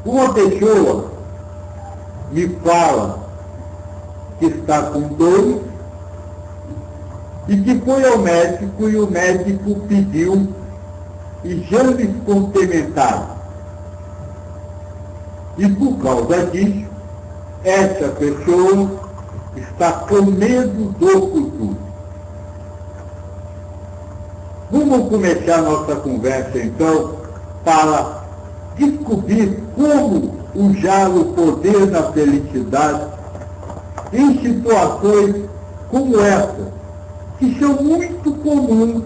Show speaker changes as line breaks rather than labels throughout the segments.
Uma pessoa me fala que está com dor e que foi ao médico e o médico pediu exames complementares. E por causa disso, essa pessoa está com medo do futuro. Vamos começar nossa conversa, então, para descobrir como usar o poder da felicidade em situações como essa, que são muito comuns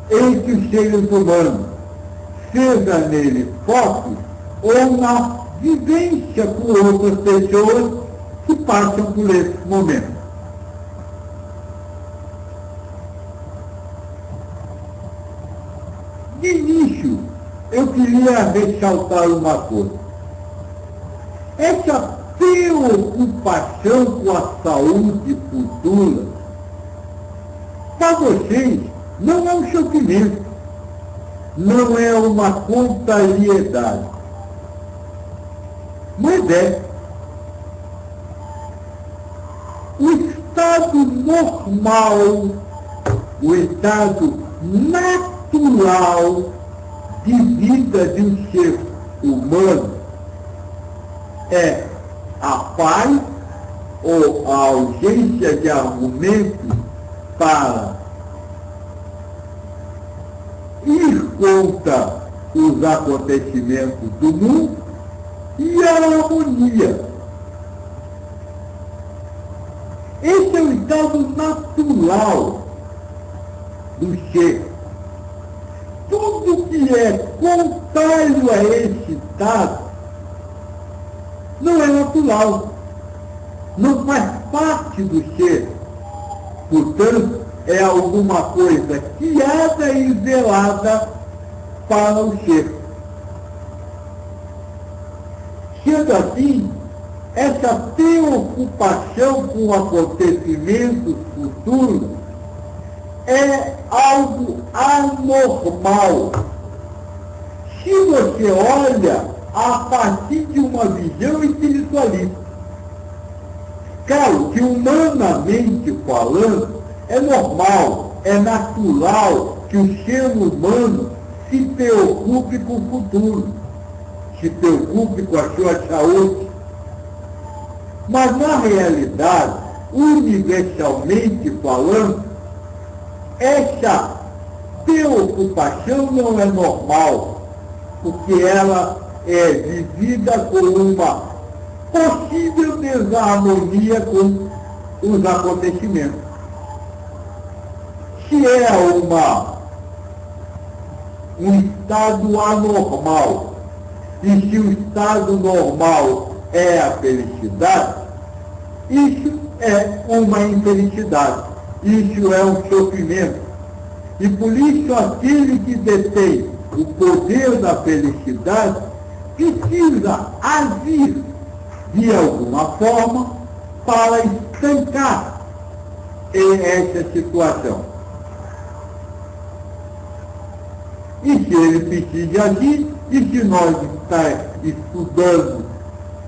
entre os seres humanos, seja neles próprios ou na vivência com outras pessoas que passam por esse momento. De início, eu queria ressaltar uma coisa. Essa preocupação com a saúde futura, para vocês, não é um sofrimento, não é uma contrariedade, mas é o estado normal, o estado natural de vida de um ser humano. É a paz ou a ausência de argumentos para ir contra os acontecimentos do mundo e a harmonia. Esse é o estado natural do ser. Tudo que é contrário a esse estado não é natural, não faz parte do ser. Portanto, é alguma coisa criada e velada para o ser. Sendo assim, essa preocupação com acontecimentos futuros é algo anormal. Se você olha a partir de uma visão espiritualista. Claro que, humanamente falando, é normal, é natural que o ser humano se preocupe com o futuro, se preocupe com a sua saúde. Mas, na realidade, universalmente falando, essa preocupação não é normal, porque ela é vivida com uma possível desarmonia com os acontecimentos. Se é um estado anormal, e se o estado normal é a felicidade, isso é uma infelicidade, isso é um sofrimento. E por isso aquele que detém o poder da felicidade precisa agir de alguma forma para estancar essa situação. E se ele precisa agir, e se nós estamos estudando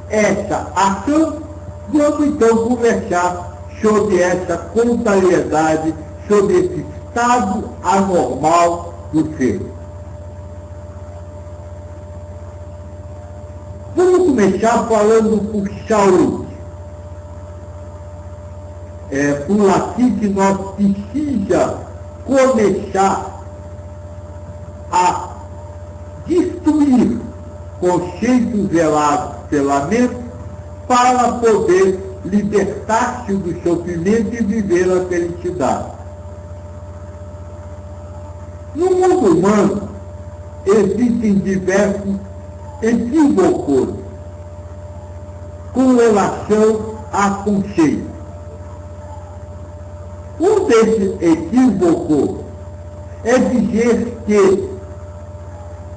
essa ação, vamos então conversar sobre essa contrariedade, sobre esse estado anormal do ser. Vamos começar falando por saúde. É por aqui que nós precisamos começar a destruir conceitos velados pela mente para poder libertar-se do sofrimento e viver a felicidade. No mundo humano, existem diversos equívocos com relação a conceitos. Um desses equívocos é dizer que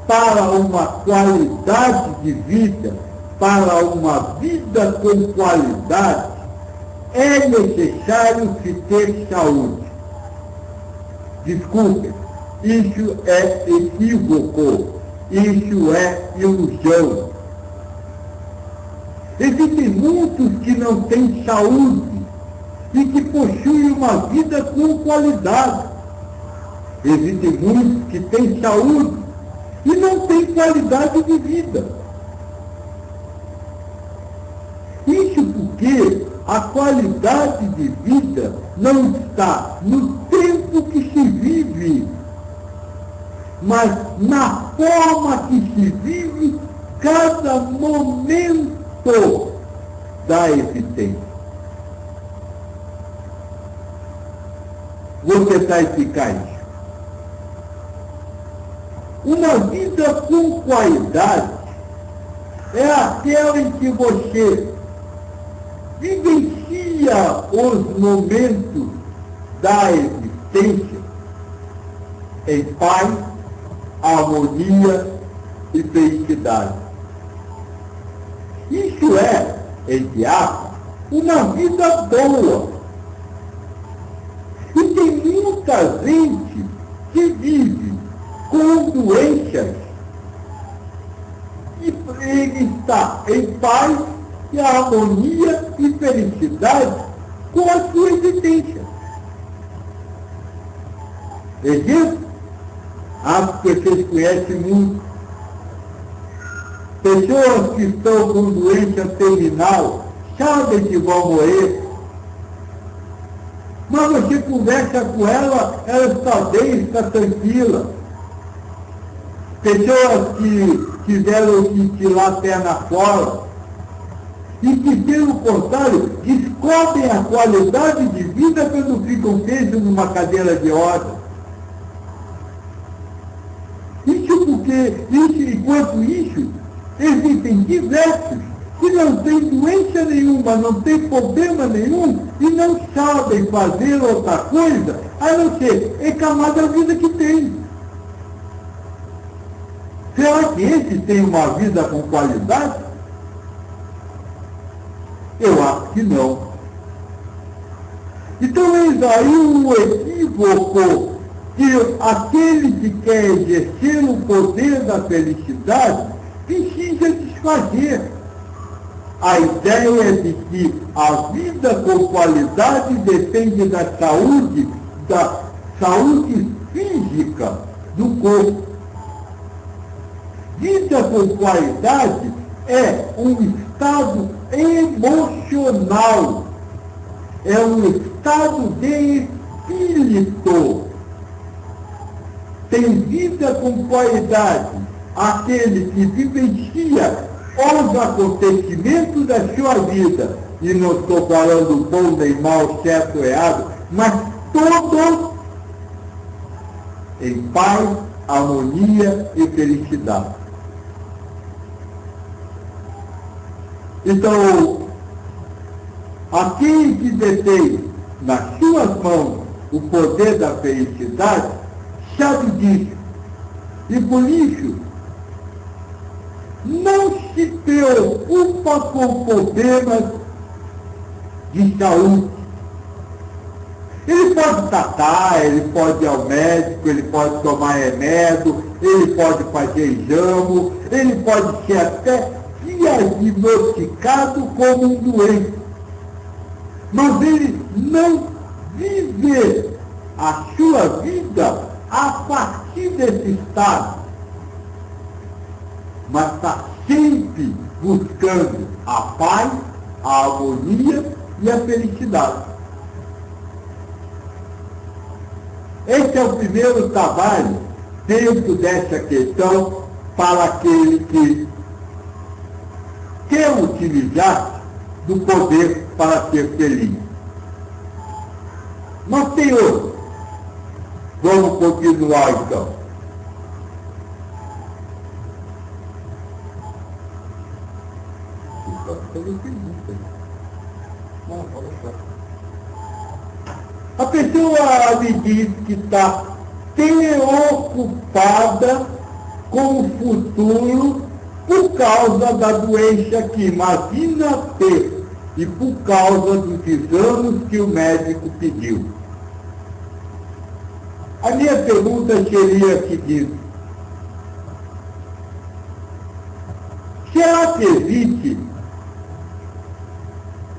para uma qualidade de vida, para uma vida com qualidade, é necessário se ter saúde. Desculpe, isso é equívoco. isso é ilusão. Existem muitos que não têm saúde e que possuem uma vida com qualidade. Existem muitos que têm saúde e não têm qualidade de vida. Isso porque a qualidade de vida não está no tempo que se vive, mas na forma que se vive cada momento da existência. Vou tentar explicar isso. Uma vida com qualidade é aquela em que você vivencia os momentos da existência em paz, harmonia e felicidade. Isso é, entre aspas, uma vida boa. E tem muita gente que vive com doenças e ele está em paz e harmonia e felicidade com a sua existência. Exemplo? Acho que vocês conhecem muito. Pessoas que estão com doença terminal sabem que vão morrer. Mas você conversa com ela, ela está bem, está tranquila. Pessoas que tiveram que tirar a perna fora e que, pelo contrário, descobrem a qualidade de vida quando ficam presos numa cadeira de rodas. Isso porque, enquanto isso, existem diversos que não têm doença nenhuma, não têm problema nenhum e não sabem fazer outra coisa a não ser reclamar da vida que tem. Será que esse tem uma vida com qualidade? Eu acho que não. Então eis aí um equívoco que aquele que quer exercer o poder da felicidade precisa desfazer. A ideia de que a vida com qualidade depende da saúde física do corpo. Vida com qualidade é um estado emocional, é um estado de espírito. Tem vida com qualidade aquele que vivencia os acontecimentos da sua vida, e não estou falando bom nem mal, certo ou errado, mas todos em paz, harmonia e felicidade. Então, aquele que detém nas suas mãos o poder da felicidade, sabe disso. E por isso, não se preocupa com problemas de saúde. Ele pode tratar, ele pode ir ao médico, ele pode tomar remédio, ele pode fazer exame, ele pode ser até diagnosticado como um doente. Mas ele não vive a sua vida a partir desse estado, mas está sempre buscando a paz, a harmonia e a felicidade. Esse é o primeiro trabalho dentro dessa questão para aquele que quer utilizar do poder para ser feliz. Mas tem outro. Vamos continuar então. A pessoa me diz que está preocupada com o futuro por causa da doença que imagina ter e por causa dos exames que o médico pediu. A minha pergunta seria a seguinte: será que existe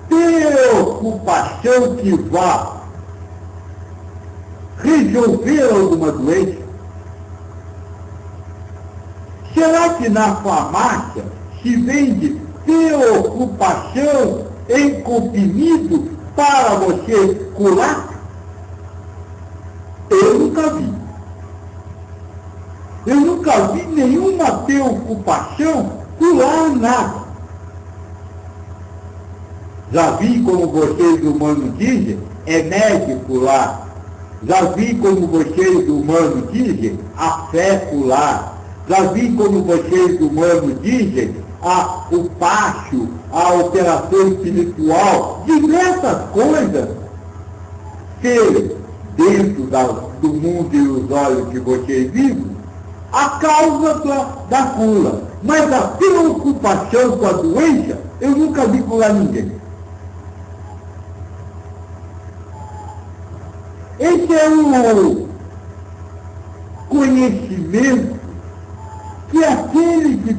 preocupação que vá resolver alguma doença? Será que na farmácia se vende preocupação em comprimido para você curar? Eu nunca vi. Eu nunca vi nenhuma preocupação curar nada. Já vi, como vocês humanos dizem, é médico lá. Já vi, como vocês humanos dizem, a fé curar. Já vi, como vocês humanos dizem, o pacho, a operação espiritual, diversas coisas. Ser dentro do mundo ilusório que vocês vivem, a causa da cura. Mas a preocupação com a doença, eu nunca vi curar ninguém. Esse é um conhecimento que aquele que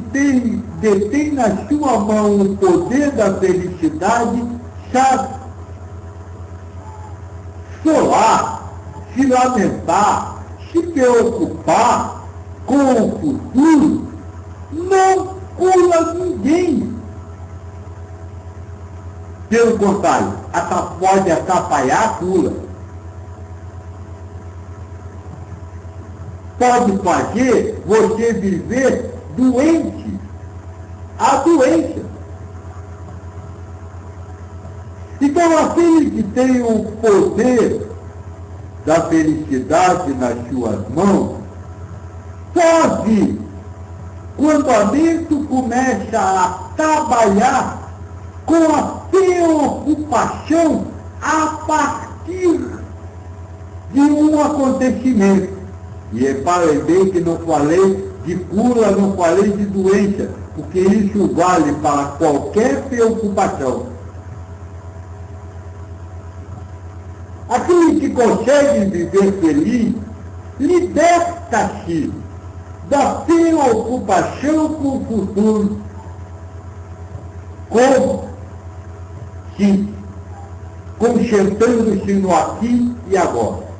detém na sua mão o poder da felicidade sabe. Chorar, se lamentar, se preocupar com o futuro, não cura ninguém. Pelo contrário, pode atrapalhar a cura. Pode fazer você viver doente. A doença. Então, aquele que tem o poder da felicidade nas suas mãos, pode, quando a mente começa a trabalhar com a preocupação a partir de um acontecimento. E reparem bem que não falei de cura, não falei de doença, porque isso vale para qualquer preocupação. Aquele que consegue viver feliz, liberta-se da preocupação com o futuro. Como? Sim, concentrando-se no aqui e agora.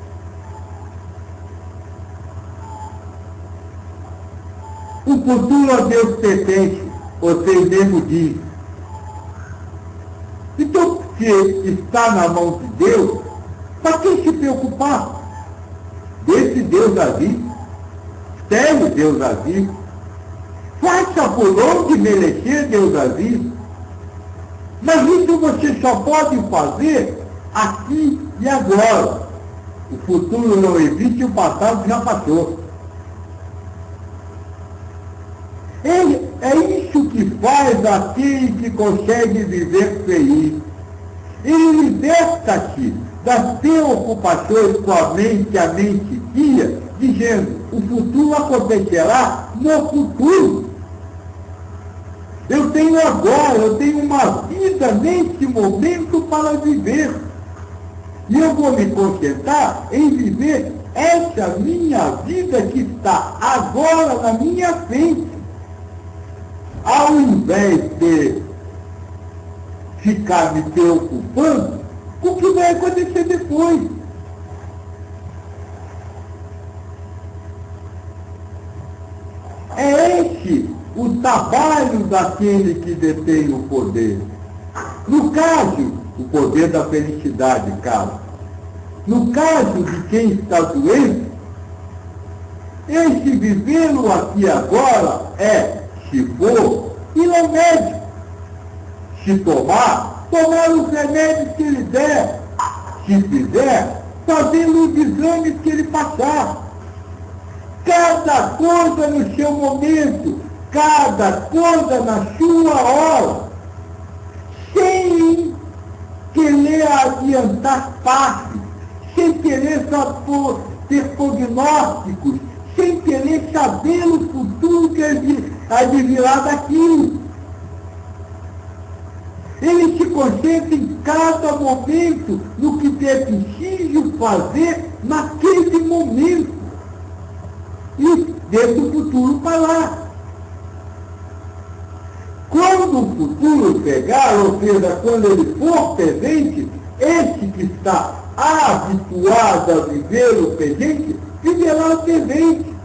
O futuro a Deus pertence, vocês mesmo dizem. Então, se está na mão de Deus, para que se preocupar? Deixe Deus agir. Espere Deus agir. Faça por onde merecer Deus agir. Mas isso você só pode fazer aqui e agora. O futuro não existe, o passado já passou. É isso que faz aquele que consegue viver feliz. Ele liberta-se das preocupações com a mente guia, dizendo, o futuro acontecerá no futuro. Eu tenho agora, eu tenho uma vida neste momento para viver. E eu vou me concentrar em viver essa minha vida que está agora na minha frente. Ao invés de ficar me preocupando com o que vai acontecer depois. É esse o trabalho daquele que detém o poder. No caso, o poder da felicidade, cara. No caso de quem está doente, esse vivê-lo aqui agora se for, ir ao médico. Se tomar os remédios que ele der. Se fizer, fazendo os exames que ele passar. Cada coisa no seu momento, cada coisa na sua hora. Sem querer adiantar passos, sem querer só ter prognósticos, sem querer saber o futuro que advirá daquilo. Ele se concentra em cada momento no que é preciso fazer naquele momento. E deixa o futuro para lá. futuro chegar, ou seja, quando ele for presente, este que está habituado a viver o presente, viverá o presente.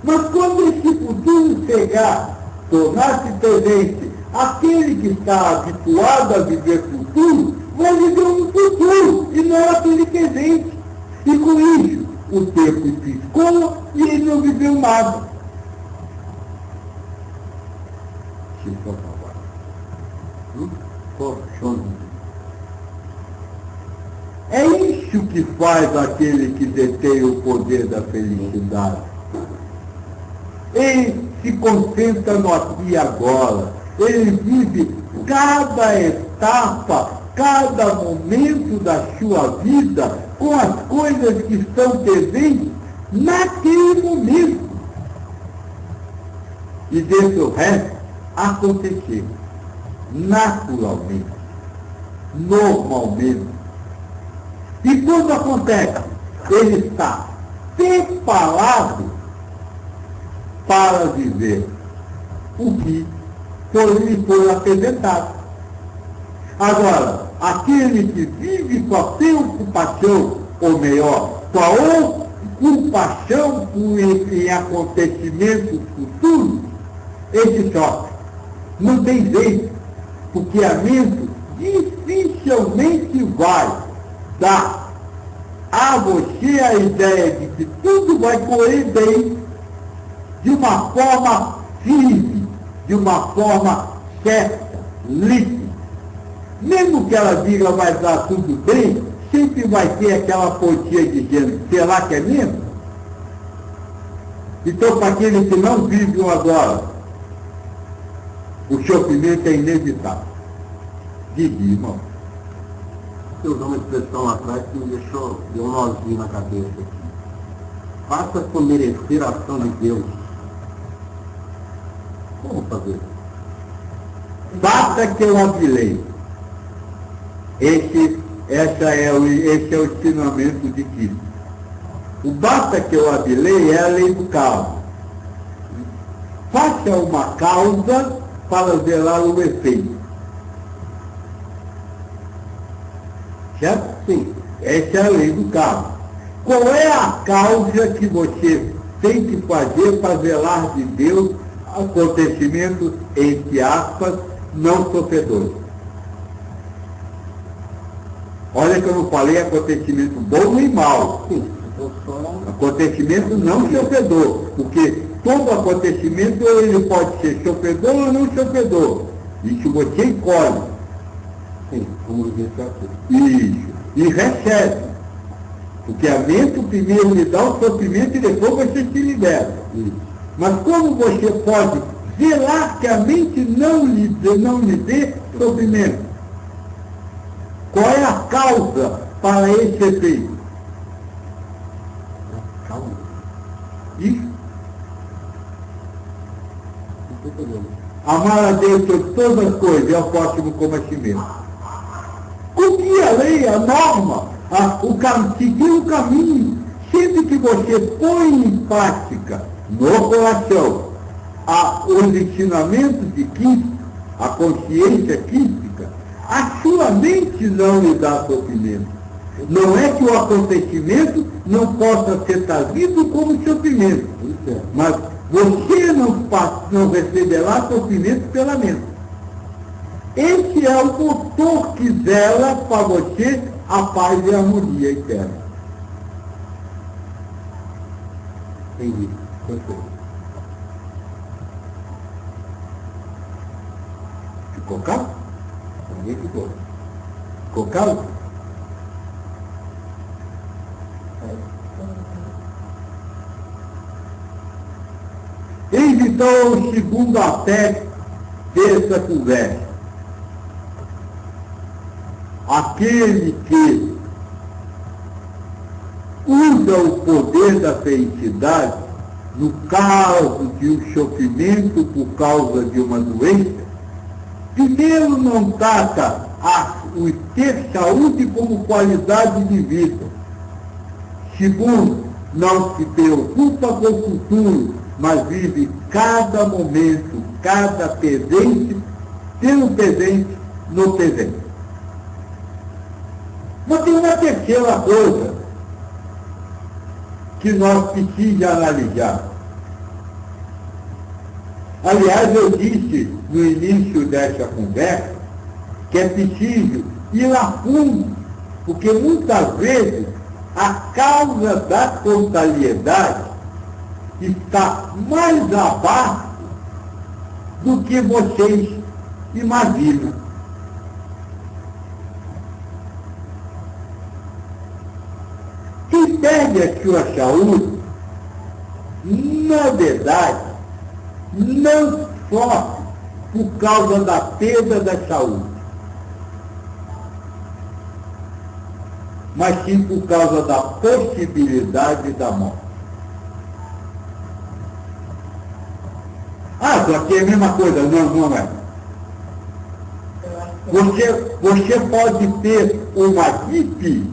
Mas quando esse futuro chegar, tornar-se presente, aquele que está habituado a viver futuro, vai viver um futuro e não aquele presente. E com isso, o tempo piscou e ele não viveu nada. É isso que faz aquele que detém o poder da felicidade. Ele se concentra no aqui e agora. Ele vive cada etapa, cada momento da sua vida com as coisas que estão presentes naquele momento. E deixa o resto acontecer naturalmente, normalmente. E quando acontece, ele está preparado para viver o que lhe foi apresentado. Agora, aquele que vive com a preocupação, ou melhor, com a ocupação em acontecimentos futuros, esse sofre. Não tem jeito, porque a mente dificilmente vai dar a você a ideia de que tudo vai correr bem de uma forma firme, de uma forma certa, líquida. Mesmo que ela diga vai dar tudo bem, sempre vai ter aquela pontinha dizendo, será que é mesmo? Então, para aquele que não vive o agora, o sofrimento é inevitável. Diga, irmão.
Você usou uma expressão lá atrás que me deixou, deu um nozinho na cabeça aqui. Faça por merecer a ação de Deus. Como fazer?
Basta que eu avilei. Esse é o ensinamento de Cristo. O basta que eu avilei é a lei do caos. Faça uma causa para zelar o efeito. Certo? Sim. Essa é a lei do caos. Qual é a causa que você tem que fazer para zelar de Deus acontecimentos, entre aspas, não sofredores? Olha que eu não falei acontecimento bom nem mal.
Sim.
Acontecimento não sofredor, porque todo acontecimento ele pode ser sofredor ou não sofredor. Isso você escolhe.
Sim, como disse aqui.
Isso. E recebe. Porque a mente primeiro lhe dá o sofrimento e depois você se liberta.
Isso.
Mas como você pode zelar que a mente não lhe dê sofrimento? Qual é a causa para esse efeito?
Calma.
Isso.
Não estou entendendo.
Amar a Deus sobre todas as coisas é o próximo como a si mesmo. Cumprir a lei, a norma, seguir o caminho. Sempre que você põe em prática no coração os ensinamentos de Cristo, a consciência crística, a sua mente não lhe dá sofrimento. Não é que o acontecimento não possa ser trazido como sofrimento, mas você não receberá sofrimento pela mente. Esse é o motor que zela para você a paz e a harmonia eterna.
Entendi. Perfeito.
Ficou calmo? Ninguém ficou. Ficou calmo? Eis então o segundo aspecto dessa conversa. Aquele que usa o poder da felicidade no caso de um sofrimento por causa de uma doença, primeiro não trata o ter saúde como qualidade de vida. Segundo, não se preocupa com o futuro, mas vive cada momento, cada presente ter um presente no presente. Mas tem uma terceira coisa que nós precisamos analisar. Aliás, eu disse no início dessa conversa que é preciso ir a fundo, porque muitas vezes a causa da contrariedade está mais abaixo do que vocês imaginam. Quem perde a sua saúde, na verdade, não sofre por causa da perda da saúde, mas sim por causa da possibilidade da morte. Ah, só que é a mesma coisa. Não, não é. Você pode ter uma gripe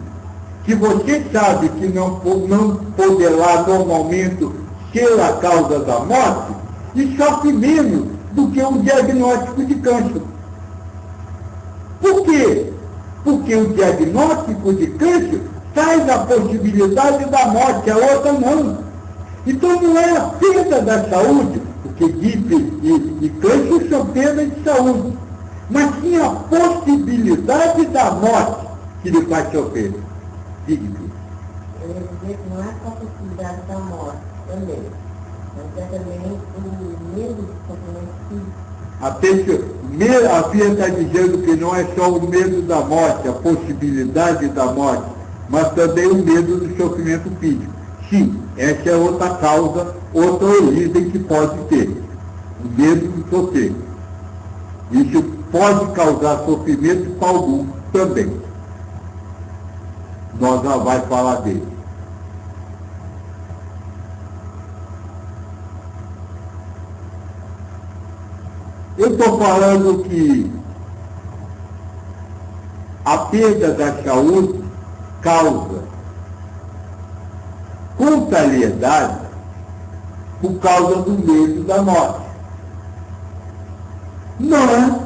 que você sabe que não poderá normalmente ser a causa da morte e sofre menos do que um diagnóstico de câncer. Por quê? Porque o diagnóstico de câncer traz a possibilidade da morte, a outra não. Então não é a perda da saúde, porque gripe e câncer são perda de saúde, mas sim a possibilidade da morte que lhe faz sofrer.
Eu ia dizer que não é só a possibilidade da morte também, mas é também o medo de sofrimento físico.
A Fia está dizendo que não é só o medo da morte, a possibilidade da morte, mas também o medo do sofrimento físico. Sim, essa é outra causa, outra origem que pode ter. O medo de sofrer. Isso pode causar sofrimento para alguns também. Nós já vamos falar dele. Eu estou falando que a perda da saúde causa contrariedade por causa do medo da morte. Não é?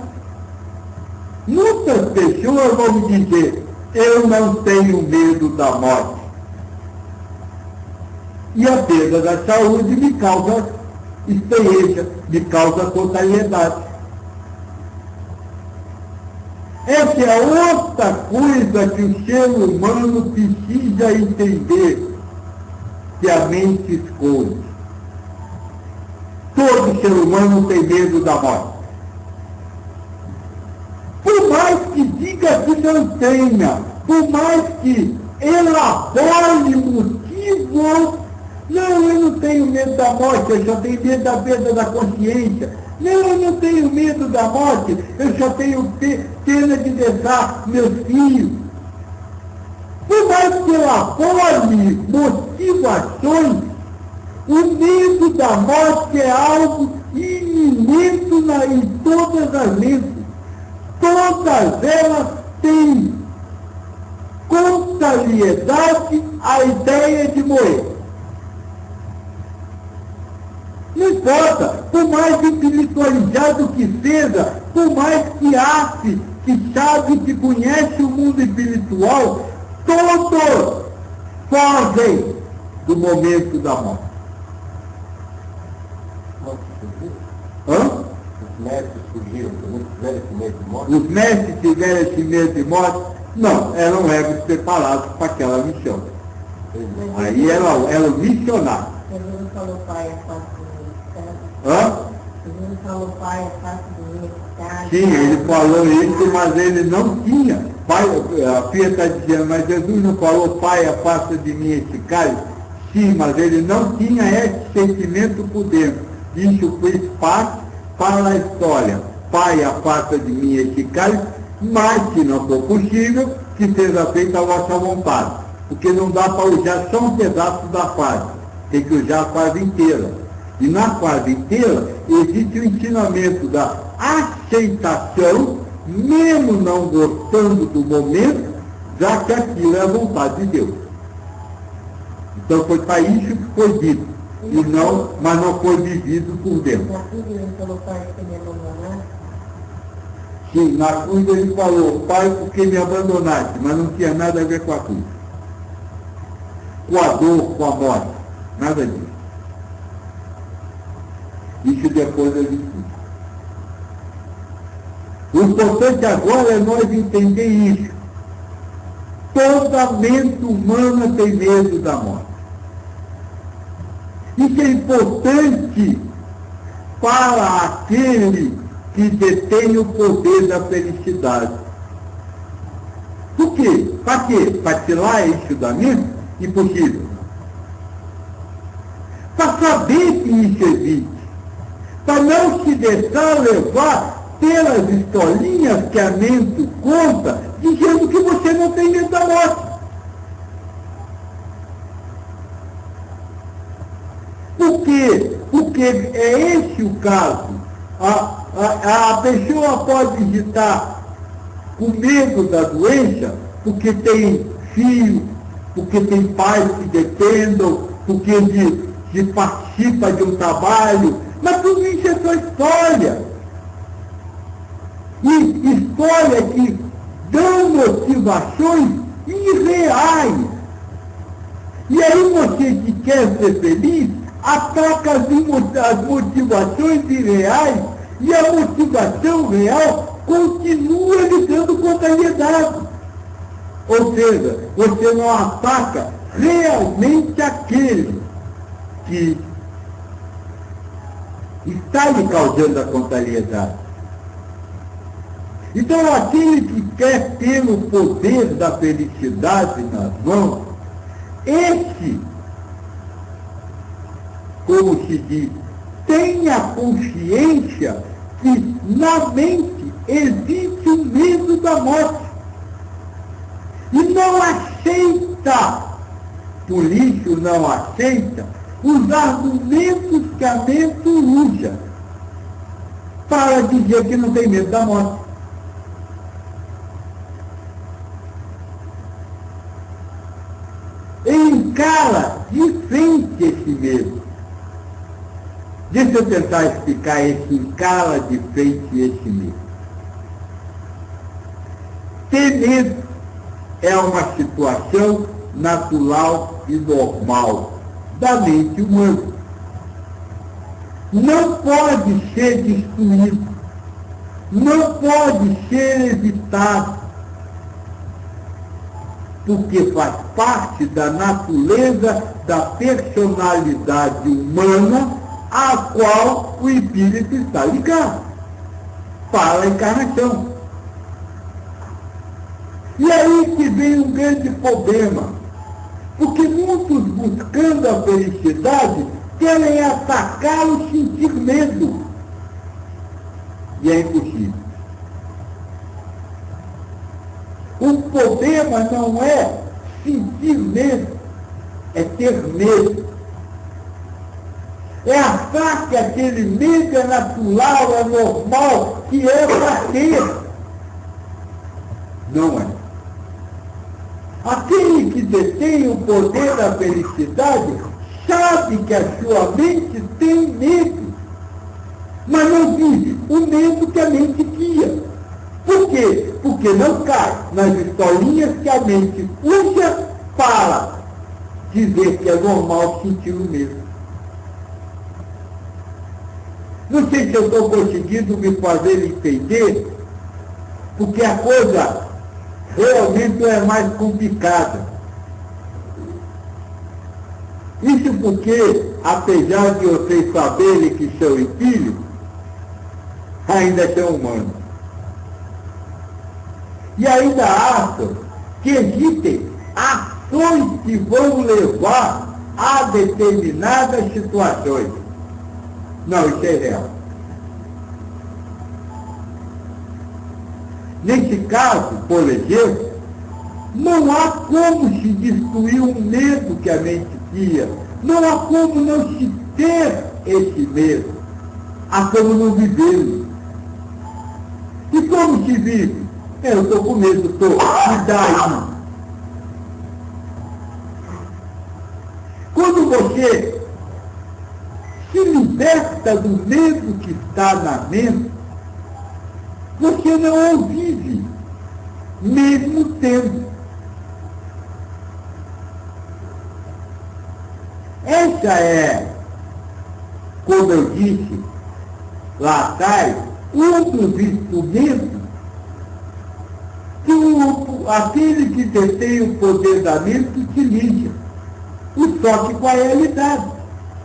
Muitas pessoas vão me dizer, eu não tenho medo da morte. E a perda da saúde me causa experiência, me causa contrariedade. Essa é outra coisa que o ser humano precisa entender, que a mente esconde. Todo ser humano tem medo da morte. Por mais que diga que não tenha, por mais que elabore motivos, não, eu não tenho medo da morte, eu só tenho medo da perda da consciência. Não, eu não tenho medo da morte, eu só tenho pena de deixar meus filhos. Por mais que elabore motivações, o medo da morte é algo iminente em todas as mentes. Todas elas têm contrariedade à ideia de morrer. Não importa, por mais espiritualizado que seja, por mais que ache, que sabe, que conhece o mundo espiritual, todos fogem do momento da morte. Hã?
Os mestres fugiram, não tiveram esse medo de morte?
Os mestres tiveram esse medo de morte? Não, eram egos preparados para aquela missão. Aí eram missionários.
Jesus não falou, pai, é fácil de mim.
Hã?
Jesus não falou, pai, é fácil de mim.
Sim, ele falou isso, mas ele não tinha. Pai, a Fia está dizendo, mas Jesus não falou, pai, afasta de mim esse cálice? Sim, mas ele não tinha esse sentimento por dentro. Isso fez parte para a história. Pai, afasta de mim esse cálice, mas se não for possível, que seja feita a vossa vontade. Porque não dá para usar só um pedaço da fase. Tem que usar a fase inteira. E na fase inteira existe o ensinamento da aceitação, mesmo não gostando do momento, já que aquilo é a vontade de Deus. Então foi para isso que foi dito. E não, mas não foi vivido por dentro.
Na Bíblia ele falou, pai, que ele abandonar.
Sim, na cruz ele falou, Pai, por que me abandonaste? Mas não tinha nada a ver com a cruz. Com a dor, com a morte. Nada disso. Isso depois ele explica. O importante agora é nós entender isso. Toda mente humana tem medo da morte. Isso é importante para aquele que detém o poder da felicidade. Por quê? Para quê? Para tirar isso da mente? Impossível. Para saber que isso existe. Para não se deixar levar pelas historinhas que a mente conta, dizendo que você não tem medo da morte. Por quê? Porque é esse o caso. A pessoa pode estar com medo da doença porque tem filho, porque tem pais que dependam, porque se participa de um trabalho, mas tudo isso é só história. E história que dão motivações irreais. E aí você que quer ser feliz, ataca as motivações irreais e a motivação real continua lhe dando contrariedade. Ou seja, você não ataca realmente aquele que está lhe causando a contrariedade. Então, aquele que quer ter o poder da felicidade nas mãos, esse, como se diz, tenha consciência que na mente existe o medo da morte. E não aceita, por isso não aceita, os argumentos que a mente usa para dizer que não tem medo da morte. Encara de frente esse medo. Deixa eu tentar explicar esse encara de frente esse medo. Ter medo é uma situação natural e normal da mente humana. Não pode ser destruído, não pode ser evitado, porque faz parte da natureza da personalidade humana a qual o espírito está ligado para a encarnação. E aí que vem um grande problema, porque muitos buscando a felicidade querem atacar o sentir medo. E é impossível. O problema não é sentir medo, é ter medo. É achar que aquele medo é natural, é normal, que é para ter. Não é. Aquele que detém o poder da felicidade sabe que a sua mente tem medo, mas não vive o medo que a mente cria. Por quê? Porque não cai nas historinhas que a mente usa para dizer que é normal sentir o medo. Não sei se eu estou conseguindo me fazer entender, porque a coisa realmente é mais complicada. Isso porque, apesar de vocês saberem que são filhos, ainda são humanos. E ainda acham que existem ações que vão levar a determinadas situações. Não, isso é real. Nesse caso, por exemplo, não há como se destruir o medo que a mente cria. Não há como não se ter esse medo. Há como não vivê-lo. E como se vive? Eu estou com medo, estou. E daí? Quando você se liberta do medo que está na mente, você não o vive, mesmo tendo. Essa é, como eu disse lá atrás, um dos instrumentos que aquele que detém o poder da mente utiliza. O choque com a realidade.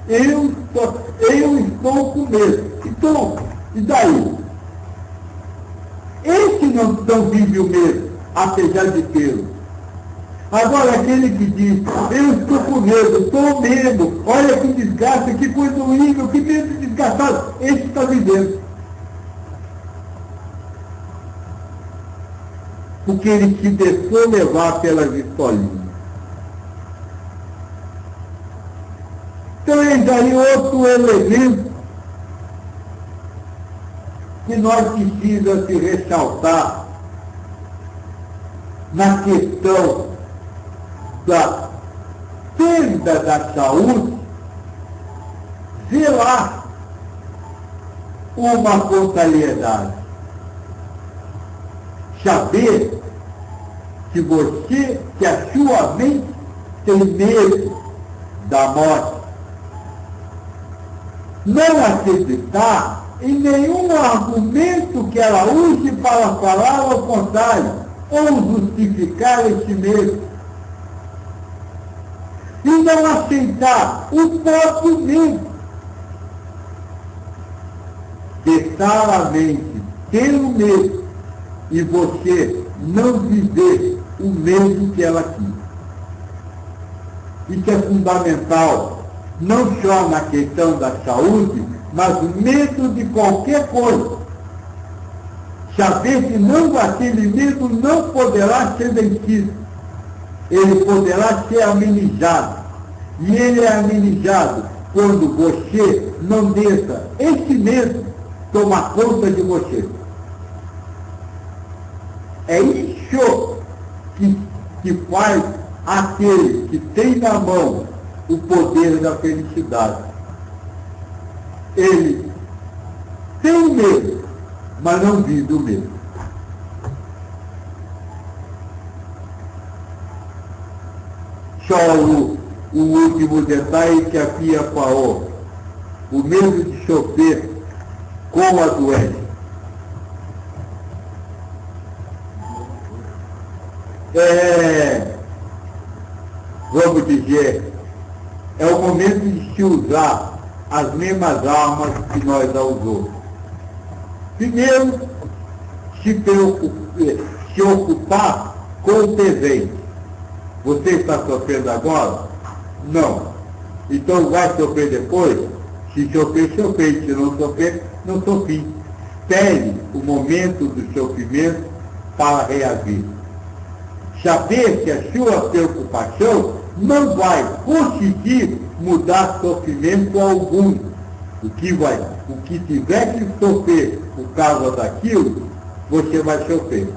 Eu estou com medo. Então, e daí? Esse não vive o medo, apesar de tê-lo. Agora, aquele que diz, eu estou com medo, estou medo, olha que desgaste, que coisa horrível, que medo desgastado, esse está vivendo. Porque ele se deixou levar pelas historinhas. Então, eis aí outro elemento que nós precisamos se ressaltar na questão da perda da saúde, zelar uma contrariedade. Saber que a sua mente tem medo da morte. Não acreditar em nenhum argumento que ela use para falar ao contrário, ou justificar esse medo. E não aceitar o próprio medo. Deixar a mente ter o medo e você não viver o medo que ela quis. Isso é fundamental, não só na questão da saúde, mas o medo de qualquer coisa. Saber que aquele medo não poderá ser vencido. Ele poderá ser amenizado. E ele é amenizado quando você não deixa esse medo tomar conta de você. É isso que faz aquele que tem na mão o poder da felicidade. Ele tem medo, mas não vive o medo. Só o último detalhe que a Pia falou, o medo de sofrer com a doença. Vamos dizer, é o momento de se usar as mesmas armas que nós já usamos. Primeiro, se ocupar com o presente. Você está sofrendo agora? Não. Então vai sofrer depois? Se sofrer, sofrer. Se não sofrer, não sofrer. Espere o momento do sofrimento para reagir. Saber que a sua preocupação não vai conseguir mudar sofrimento algum. O que tiver que sofrer por causa daquilo, você vai sofrer.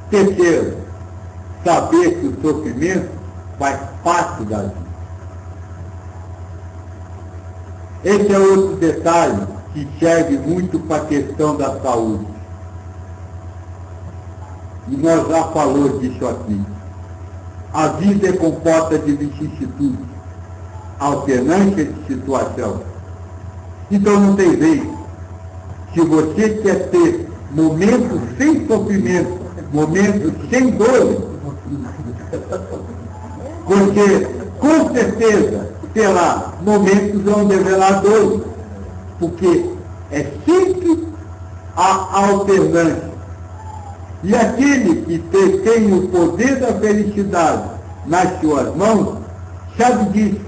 Terceiro, saber que o sofrimento faz parte da vida. Esse é outro detalhe que serve muito para a questão da saúde. E nós já falamos disso aqui. A vida é composta de vicissitudes, alternância de situação. Então não tem jeito. Se você quer ter momentos sem sofrimento, momentos sem dor, você com certeza terá momentos onde haverá dor, porque é sempre a alternância. E aquele que tem o poder da felicidade nas suas mãos, sabe disso.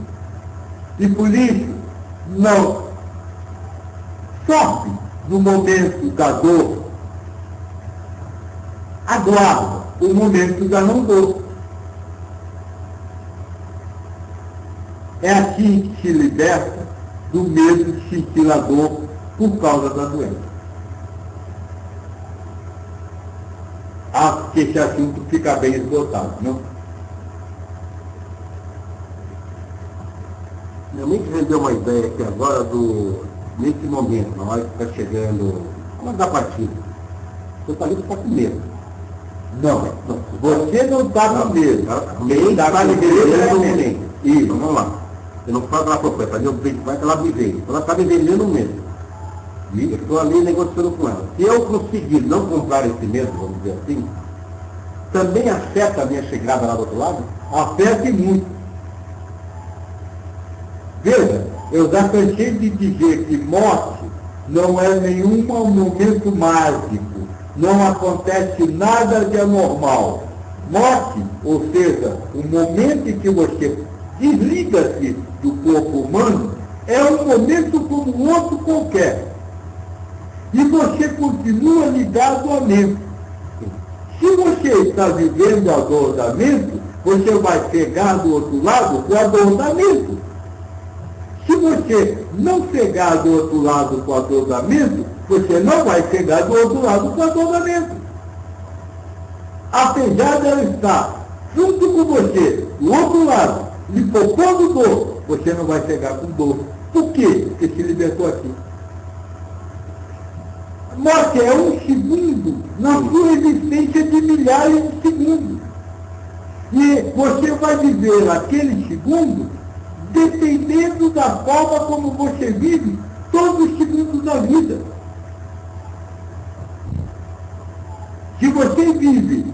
E por isso, não sofre no momento da dor. Aguarda o momento da não dor. É assim que se liberta do medo de sentir a dor por causa da doença. Acho que esse assunto fica bem esgotado, não?
Minha mente rendeu uma ideia aqui agora nesse momento, na hora que está chegando, da partida. Você está ali, você está com medo.
Não, você não está com medo.
Quem está me vendendo no medo.
Isso.
Então vamos lá. Você não faz lá para fazer o bem, vai que ela me vende. Ela está me vendendo mesmo. E eu estou ali negociando com ela. Se eu conseguir não comprar esse mesmo, vamos dizer assim, também afeta a minha chegada lá do outro lado?
Afeta e muito. Veja, eu já cansei de dizer que morte não é nenhum momento mágico. Não acontece nada de anormal. Morte, ou seja, o momento em que você desliga-se do corpo humano, é um momento como outro qualquer. E você continua ligado à mente. Se você está vivendo a dor da mente, você vai chegar do outro lado com a dor da mente. Se você não chegar do outro lado com a dor da mente, você não vai chegar do outro lado com a dor da mente. Apesar dela estar junto com você, do outro lado, lhe propondo dor, você não vai chegar com dor. Por quê? Porque se libertou aqui. Morte é um segundo na sua existência de milhares de segundos. E você vai viver aquele segundo dependendo da forma como você vive todos os segundos da vida. Se você vive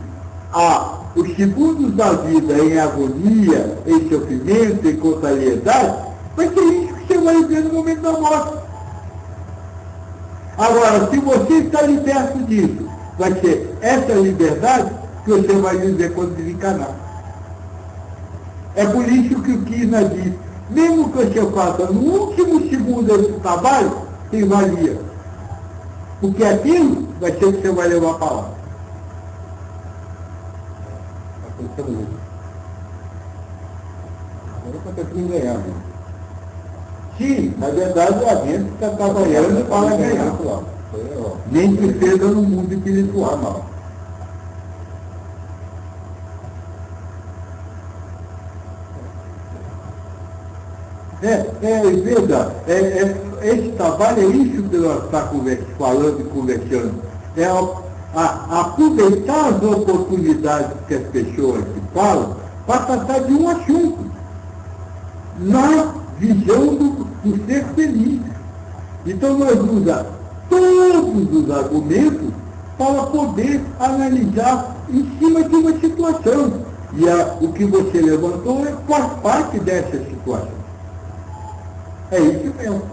os segundos da vida em agonia, em sofrimento, em contrariedade, vai ser isso que você vai viver no momento da morte. Agora, se você está liberto disso, vai ser essa liberdade que você vai viver quando desencarnar. É por isso que o Kirchner diz, mesmo que você faça no último segundo desse trabalho, tem valia. Porque aquilo vai ser o que você vai levar para lá.
Está pensando nisso. Agora está pensando em ganhar, né?
Sim, na verdade a gente está trabalhando para ganhar. Nem que seja no mundo espiritual, não. Veja, esse trabalho é isso que nós estamos falando e conversando. É aproveitar as oportunidades que as pessoas se falam para tratar de um assunto, na visão do ser feliz. Então nós usamos todos os argumentos para poder analisar em cima de uma situação. E o que você levantou faz parte dessa situação. É isso mesmo.